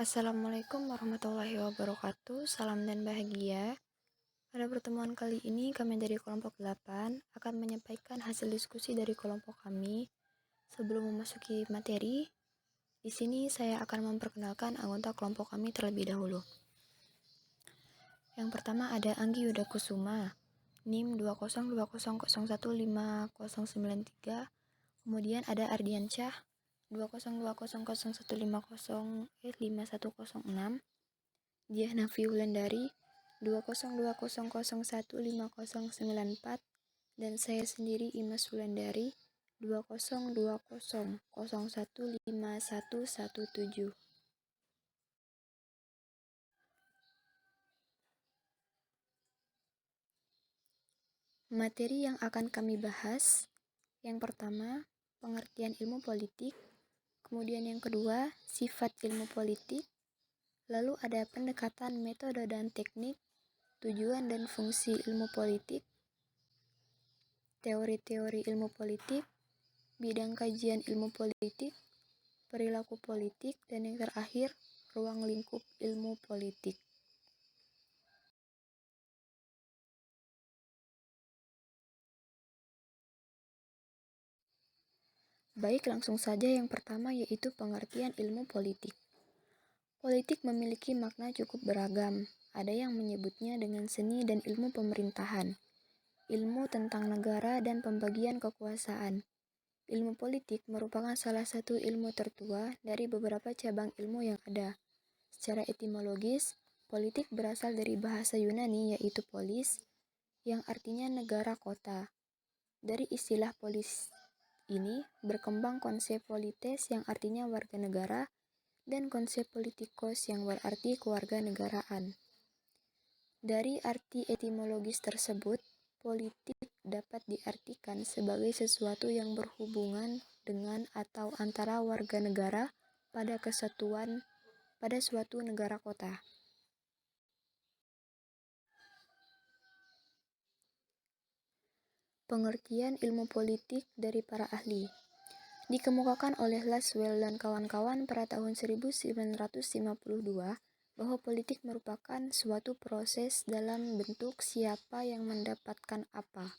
Assalamualaikum warahmatullahi wabarakatuh. Salam dan bahagia. Pada pertemuan kali ini, kami dari kelompok 8 akan menyampaikan hasil diskusi dari kelompok kami. Sebelum memasuki materi, di sini saya akan memperkenalkan anggota kelompok kami terlebih dahulu. Yang pertama ada Anggi Yuda Kusuma, NIM 20200015093. Kemudian ada Ardiansyah 2020001505106. Diah Nafi Wulandari 20200015094, dan saya sendiri Imas Wulandari 20200015117. Materi yang akan kami bahas, yang pertama, pengertian ilmu politik, kemudian yang kedua, sifat ilmu politik, lalu ada pendekatan metode dan teknik, tujuan dan fungsi ilmu politik, teori-teori ilmu politik, bidang kajian ilmu politik, perilaku politik, dan yang terakhir, ruang lingkup ilmu politik. Baik, langsung saja yang pertama yaitu pengertian ilmu politik. Politik memiliki makna cukup beragam. Ada yang menyebutnya dengan seni dan ilmu pemerintahan, ilmu tentang negara dan pembagian kekuasaan. Ilmu politik merupakan salah satu ilmu tertua dari beberapa cabang ilmu yang ada. Secara etimologis, politik berasal dari bahasa Yunani yaitu polis, yang artinya negara kota. Dari istilah polis ini berkembang konsep polites yang artinya warga negara dan konsep politikos yang berarti keluarga negaraan. Dari arti etimologis tersebut, politik dapat diartikan sebagai sesuatu yang berhubungan dengan atau antara warga negara pada kesatuan pada suatu negara kota. Pengertian ilmu politik dari para ahli dikemukakan oleh Laswell dan kawan-kawan pada tahun 1952 bahwa politik merupakan suatu proses dalam bentuk siapa yang mendapatkan apa,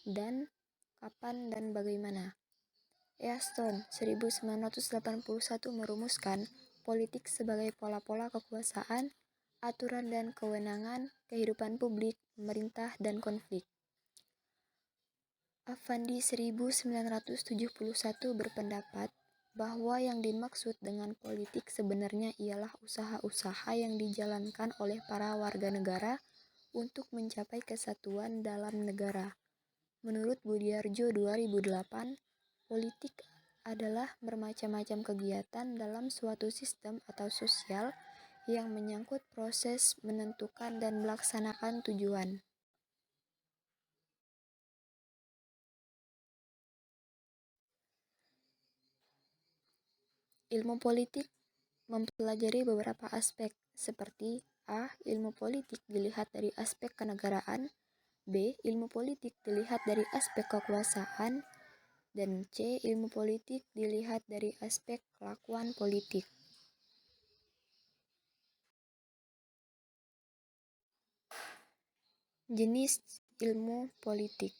dan kapan dan bagaimana. Easton 1981 merumuskan politik sebagai pola-pola kekuasaan, aturan dan kewenangan, kehidupan publik, pemerintah, dan konflik. Affandi 1971 berpendapat bahwa yang dimaksud dengan politik sebenarnya ialah usaha-usaha yang dijalankan oleh para warga negara untuk mencapai kesatuan dalam negara. Menurut Budiarjo 2008, politik adalah bermacam-macam kegiatan dalam suatu sistem atau sosial yang menyangkut proses menentukan dan melaksanakan tujuan. Ilmu politik mempelajari beberapa aspek seperti A. Ilmu politik dilihat dari aspek kenegaraan, B. Ilmu politik dilihat dari aspek kekuasaan, dan C. Ilmu politik dilihat dari aspek kelakuan politik. Jenis ilmu politik.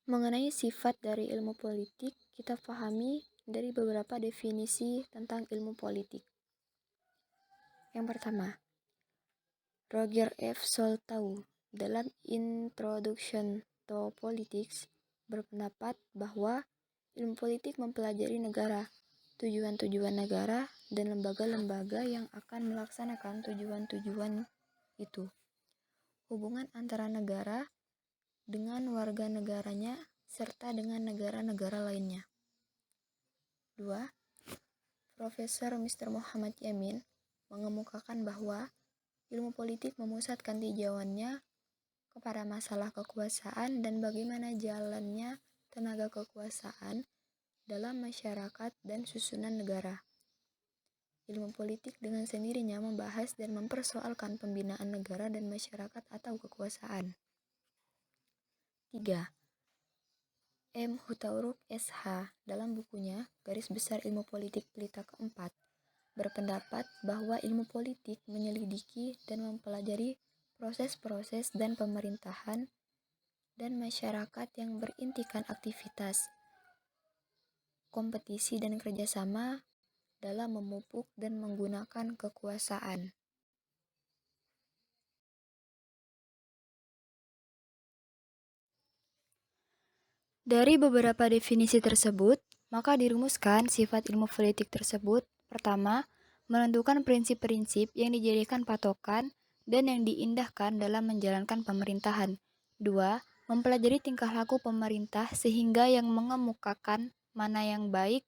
Mengenai sifat dari ilmu politik, kita pahami dari beberapa definisi tentang ilmu politik. Yang pertama, Roger F. Soltau dalam Introduction to Politics berpendapat bahwa ilmu politik mempelajari negara, tujuan-tujuan negara, dan lembaga-lembaga yang akan melaksanakan tujuan-tujuan itu. Hubungan antara negara dengan warga negaranya serta dengan negara-negara lainnya. 2. Profesor Mr. Muhammad Yamin mengemukakan bahwa ilmu politik memusatkan tinjauannya kepada masalah kekuasaan dan bagaimana jalannya tenaga kekuasaan dalam masyarakat dan susunan negara. Ilmu politik dengan sendirinya membahas dan mempersoalkan pembinaan negara dan masyarakat atau kekuasaan. 3. M. Hutauruk SH dalam bukunya Garis Besar Ilmu Politik Pelita keempat berpendapat bahwa ilmu politik menyelidiki dan mempelajari proses-proses dan pemerintahan dan masyarakat yang berintikan aktivitas, kompetisi dan kerjasama dalam memupuk dan menggunakan kekuasaan. Dari beberapa definisi tersebut, maka dirumuskan sifat ilmu politik tersebut. Pertama, menentukan prinsip-prinsip yang dijadikan patokan dan yang diindahkan dalam menjalankan pemerintahan. Dua, mempelajari tingkah laku pemerintah sehingga yang mengemukakan mana yang baik,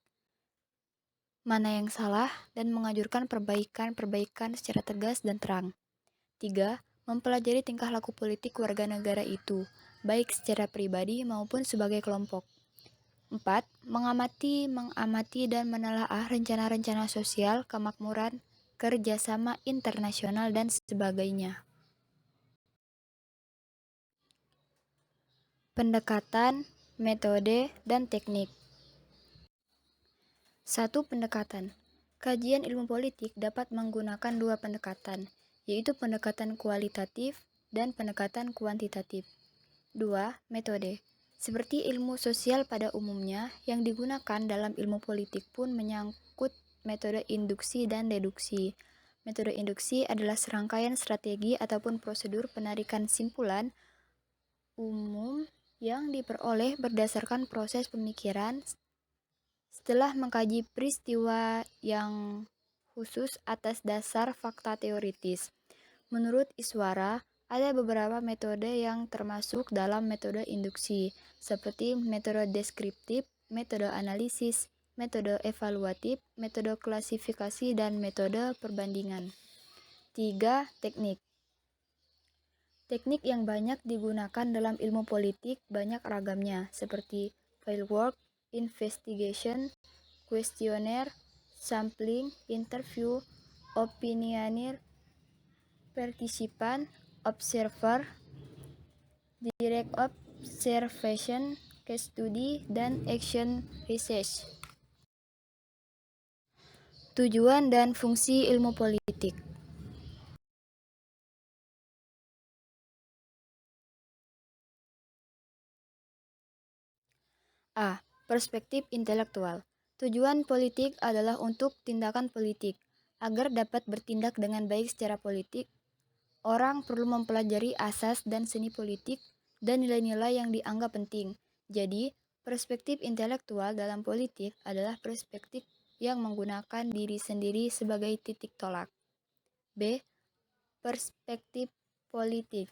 mana yang salah, dan menganjurkan perbaikan-perbaikan secara tegas dan terang. Tiga, mempelajari tingkah laku politik warga negara itu, baik secara pribadi maupun sebagai kelompok. 4. Mengamati dan menelaah rencana-rencana sosial, kemakmuran, kerjasama internasional, dan sebagainya. Pendekatan, metode, dan teknik. 1. Pendekatan. Kajian ilmu politik dapat menggunakan dua pendekatan, yaitu pendekatan kualitatif dan pendekatan kuantitatif. 2. Metode. Seperti ilmu sosial pada umumnya, yang digunakan dalam ilmu politik pun menyangkut metode induksi dan deduksi. Metode induksi adalah serangkaian strategi ataupun prosedur penarikan simpulan umum yang diperoleh berdasarkan proses pemikiran setelah mengkaji peristiwa yang khusus atas dasar fakta teoritis. Menurut Iswara, ada beberapa metode yang termasuk dalam metode induksi, seperti metode deskriptif, metode analisis, metode evaluatif, metode klasifikasi, dan metode perbandingan. 3. Teknik. Teknik yang banyak digunakan dalam ilmu politik banyak ragamnya, seperti fieldwork, investigation, questionnaire, sampling, interview, opinioneer, participant, observer, direct observation, case study, dan action research. Tujuan dan fungsi ilmu politik. A. Perspektif intelektual. Tujuan politik adalah untuk tindakan politik. Agar dapat bertindak dengan baik secara politik, orang perlu mempelajari asas dan seni politik dan nilai-nilai yang dianggap penting. Jadi, perspektif intelektual dalam politik adalah perspektif yang menggunakan diri sendiri sebagai titik tolak. B. Perspektif politik.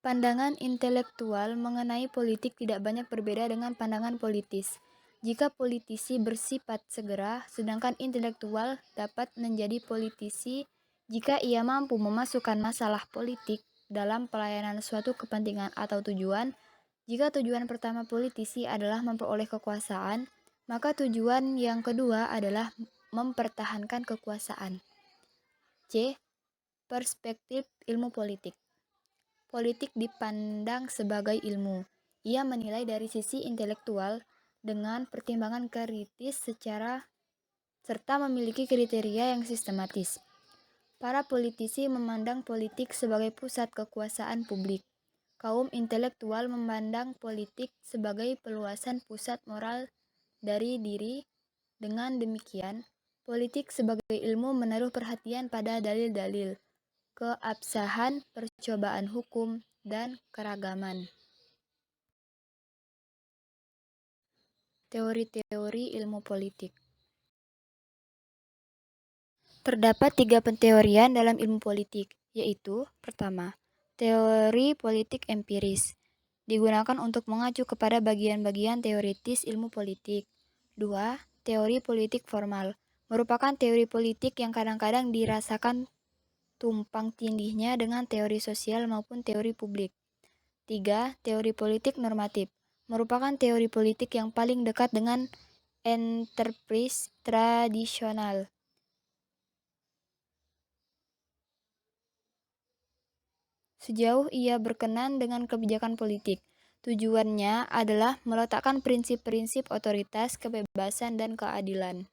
Pandangan intelektual mengenai politik tidak banyak berbeda dengan pandangan politis. Jika politisi bersifat segera, sedangkan intelektual dapat menjadi politisi jika ia mampu memasukkan masalah politik dalam pelayanan suatu kepentingan atau tujuan. Jika tujuan pertama politisi adalah memperoleh kekuasaan, maka tujuan yang kedua adalah mempertahankan kekuasaan. C. Perspektif ilmu politik. Politik dipandang sebagai ilmu. Ia menilai dari sisi intelektual dengan pertimbangan kritis serta memiliki kriteria yang sistematis. Para politisi memandang politik sebagai pusat kekuasaan publik. Kaum intelektual memandang politik sebagai peluasan pusat moral dari diri. Dengan demikian, politik sebagai ilmu menaruh perhatian pada dalil-dalil, keabsahan, percobaan hukum, dan keragaman. Teori-teori ilmu politik. Terdapat 3 penteorian dalam ilmu politik, yaitu: pertama, teori politik empiris, digunakan untuk mengacu kepada bagian-bagian teoritis ilmu politik. 2. Teori politik formal, merupakan teori politik yang kadang-kadang dirasakan tumpang tindihnya dengan teori sosial maupun teori publik. 3. Teori politik normatif, merupakan teori politik yang paling dekat dengan enterprise tradisional. Sejauh ia berkenan dengan kebijakan politik, Tujuannya adalah meletakkan prinsip-prinsip otoritas, kebebasan, dan keadilan.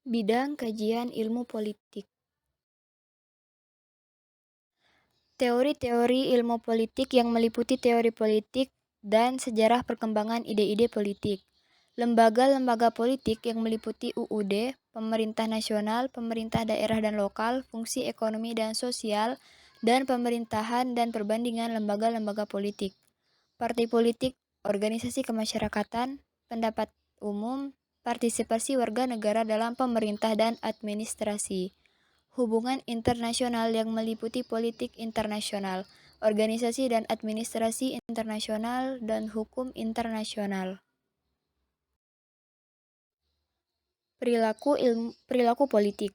Bidang kajian ilmu politik. Teori-teori ilmu politik yang meliputi teori politik dan sejarah perkembangan ide-ide politik. Lembaga-lembaga politik yang meliputi UUD, pemerintah nasional, pemerintah daerah dan lokal, fungsi ekonomi dan sosial, dan pemerintahan dan perbandingan lembaga-lembaga politik. Partai politik, organisasi kemasyarakatan, pendapat umum, partisipasi warga negara dalam pemerintah dan administrasi. Hubungan internasional yang meliputi politik internasional, organisasi dan administrasi internasional, dan hukum internasional. Perilaku politik.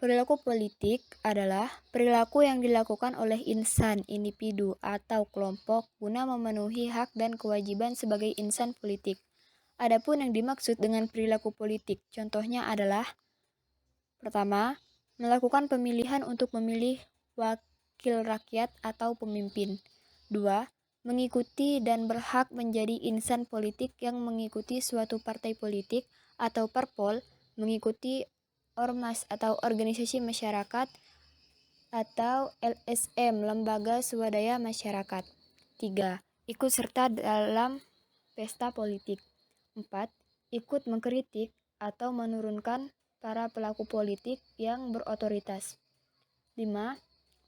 Perilaku politik adalah perilaku yang dilakukan oleh insan, individu, atau kelompok guna memenuhi hak dan kewajiban sebagai insan politik. Adapun yang dimaksud dengan perilaku politik, contohnya adalah: pertama, melakukan pemilihan untuk memilih wakil rakyat atau pemimpin. 2. Mengikuti dan berhak menjadi insan politik yang mengikuti suatu partai politik atau parpol, mengikuti ormas atau organisasi masyarakat atau LSM, lembaga swadaya masyarakat. 3. Ikut serta dalam pesta politik. 4. Ikut mengkritik atau menurunkan para pelaku politik yang berotoritas. 5.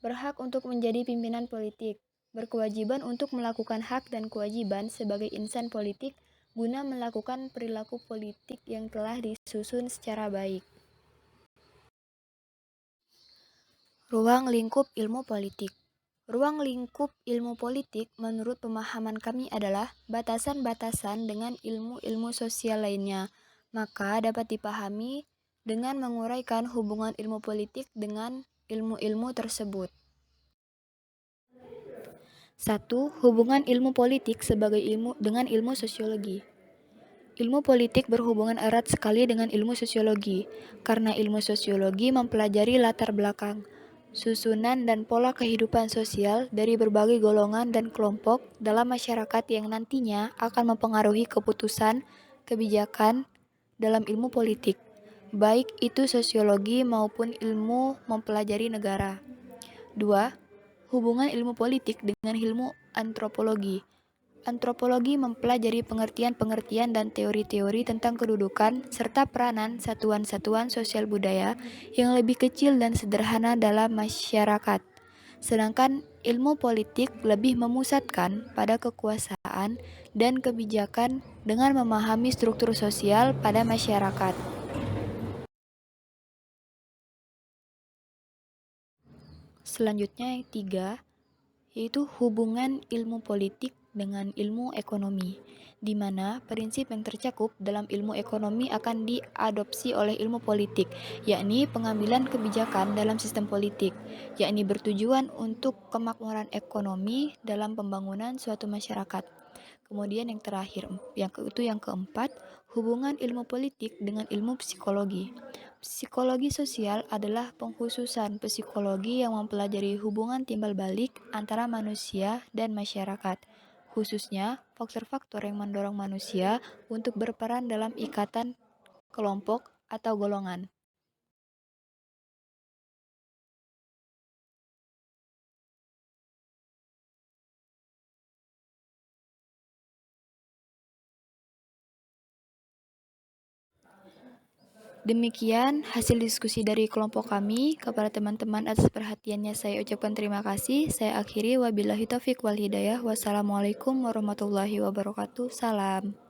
Berhak untuk menjadi pimpinan politik, berkewajiban untuk melakukan hak dan kewajiban sebagai insan politik guna melakukan perilaku politik yang telah disusun secara baik. Ruang lingkup ilmu politik. Ruang lingkup ilmu politik menurut pemahaman kami adalah batasan-batasan dengan ilmu-ilmu sosial lainnya, maka dapat dipahami dengan menguraikan hubungan ilmu politik dengan ilmu-ilmu tersebut. 1. Hubungan ilmu politik sebagai ilmu dengan ilmu sosiologi. Ilmu politik berhubungan erat sekali dengan ilmu sosiologi, karena ilmu sosiologi mempelajari latar belakang, susunan dan pola kehidupan sosial dari berbagai golongan dan kelompok dalam masyarakat yang nantinya akan mempengaruhi keputusan, kebijakan dalam ilmu politik, baik itu sosiologi maupun ilmu mempelajari negara. 2. Hubungan ilmu politik dengan ilmu antropologi. Antropologi mempelajari pengertian-pengertian dan teori-teori tentang kedudukan serta peranan satuan-satuan sosial budaya yang lebih kecil dan sederhana dalam masyarakat. Sedangkan ilmu politik lebih memusatkan pada kekuasaan dan kebijakan dengan memahami struktur sosial pada masyarakat. Selanjutnya yang 3, yaitu hubungan ilmu politik dengan ilmu ekonomi, di mana prinsip yang tercakup dalam ilmu ekonomi akan diadopsi oleh ilmu politik, yakni pengambilan kebijakan dalam sistem politik, yakni bertujuan untuk kemakmuran ekonomi dalam pembangunan suatu masyarakat. Kemudian yang terakhir, yang keempat, hubungan ilmu politik dengan ilmu psikologi. Psikologi sosial adalah pengkhususan psikologi yang mempelajari hubungan timbal balik antara manusia dan masyarakat, khususnya faktor-faktor yang mendorong manusia untuk berperan dalam ikatan kelompok atau golongan. Demikian hasil diskusi dari kelompok kami. Kepada teman-teman atas perhatiannya saya ucapkan terima kasih. Saya akhiri, wabillahi taufiq wal hidayah. Wassalamualaikum warahmatullahi wabarakatuh. Salam.